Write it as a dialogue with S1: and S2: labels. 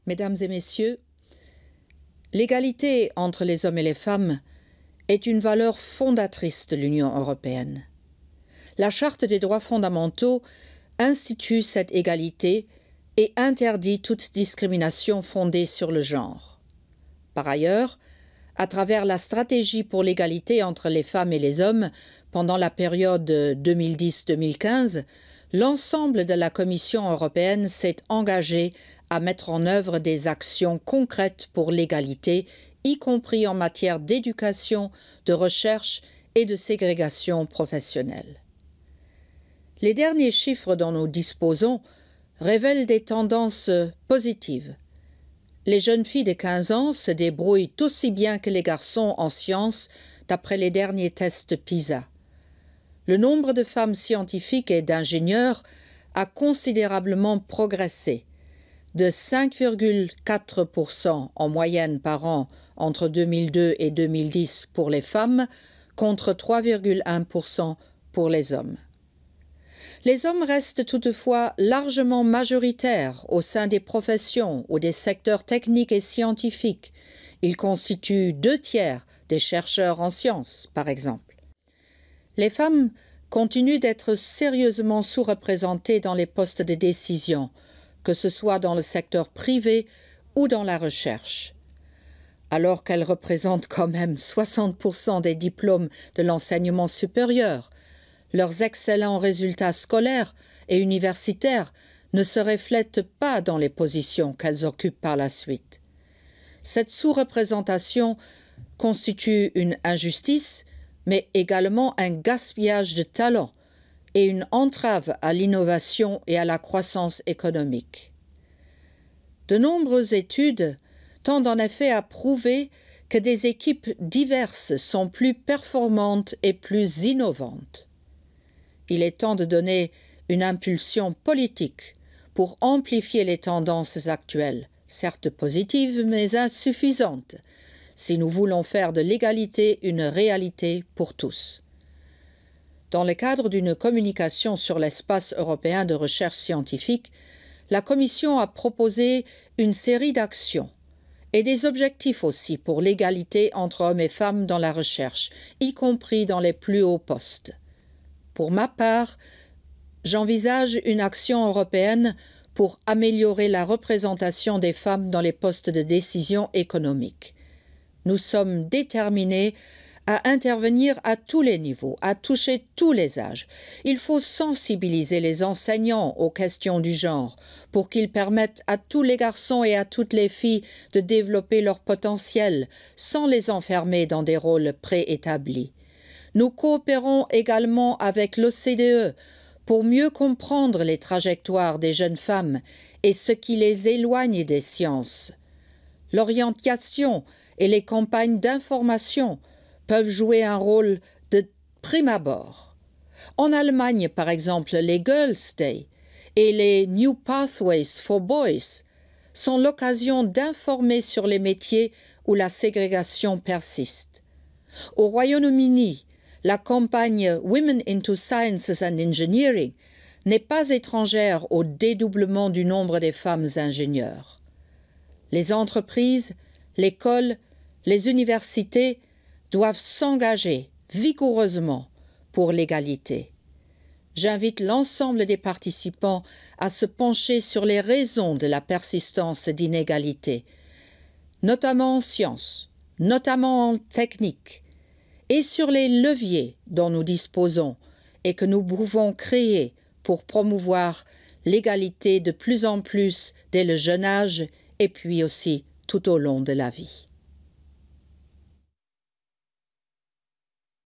S1: Mesdames et messieurs, l'égalité entre les hommes et les femmes est une valeur fondatrice de l'Union européenne. La Charte des droits fondamentaux institue cette égalité et interdit toute discrimination fondée sur le genre. Par ailleurs, à travers la stratégie pour l'égalité entre les femmes et les hommes pendant la période 2010-2015, l'ensemble de la Commission européenne s'est engagé à mettre en œuvre des actions concrètes pour l'égalité, y compris en matière d'éducation, de recherche et de ségrégation professionnelle. Les derniers chiffres dont nous disposons révèlent des tendances positives. Les jeunes filles de 15 ans se débrouillent aussi bien que les garçons en sciences d'après les derniers tests PISA. Le nombre de femmes scientifiques et d'ingénieurs a considérablement progressé, de 5,4% en moyenne par an entre 2002 et 2010 pour les femmes, contre 3,1% pour les hommes. Les hommes restent toutefois largement majoritaires au sein des professions ou des secteurs techniques et scientifiques. Ils constituent 2/3 des chercheurs en sciences, par exemple. Les femmes continuent d'être sérieusement sous-représentées dans les postes de décision, que ce soit dans le secteur privé ou dans la recherche. Alors qu'elles représentent quand même 60% des diplômes de l'enseignement supérieur, leurs excellents résultats scolaires et universitaires ne se reflètent pas dans les positions qu'elles occupent par la suite. Cette sous-représentation constitue une injustice, mais également un gaspillage de talent et une entrave à l'innovation et à la croissance économique. De nombreuses études tendent en effet à prouver que des équipes diverses sont plus performantes et plus innovantes. Il est temps de donner une impulsion politique pour amplifier les tendances actuelles, certes positives mais insuffisantes, si nous voulons faire de l'égalité une réalité pour tous. Dans le cadre d'une communication sur l'espace européen de recherche scientifique, la Commission a proposé une série d'actions et des objectifs aussi pour l'égalité entre hommes et femmes dans la recherche, y compris dans les plus hauts postes. Pour ma part, j'envisage une action européenne pour améliorer la représentation des femmes dans les postes de décision économique. Nous sommes déterminés à intervenir à tous les niveaux, à toucher tous les âges. Il faut sensibiliser les enseignants aux questions du genre pour qu'ils permettent à tous les garçons et à toutes les filles de développer leur potentiel sans les enfermer dans des rôles préétablis. Nous coopérons également avec l'OCDE pour mieux comprendre les trajectoires des jeunes femmes et ce qui les éloigne des sciences. L'orientation et les campagnes d'information peuvent jouer un rôle de prime abord. En Allemagne, par exemple, les Girls' Day et les New Pathways for Boys sont l'occasion d'informer sur les métiers où la ségrégation persiste. Au Royaume-Uni, la campagne Women into Sciences and Engineering n'est pas étrangère au dédoublement du nombre des femmes ingénieurs. Les entreprises, l'école, les universités doivent s'engager vigoureusement pour l'égalité. J'invite l'ensemble des participants à se pencher sur les raisons de la persistance d'inégalités, notamment en sciences, notamment en technique, et sur les leviers dont nous disposons et que nous pouvons créer pour promouvoir l'égalité de plus en plus dès le jeune âge et puis aussi tout au long de la vie.